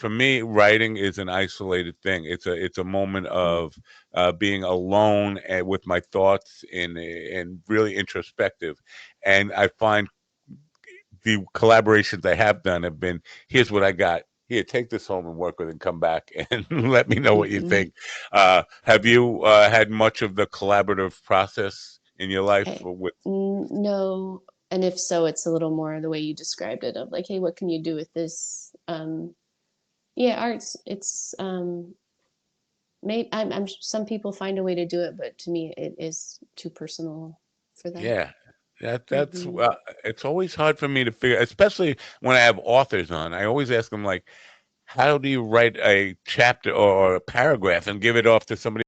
for me, writing is an isolated thing. It's a moment of being alone and with my thoughts and really introspective. And I find the collaborations I have done have been, here's what I got. Here, take this home and work with it and come back and let me know what you Mm-hmm. think. Have you had much of the collaborative process in your life Hey, with? no, and if so, it's a little more the way you described it of like, hey, what can you do with this? Yeah, arts. It's maybe I'm some people find a way to do it, but to me, it is too personal for them. Yeah, that's Hmm. it's always hard for me to figure, especially when I have authors on. I always ask them like, how do you write a chapter or a paragraph and give it off to somebody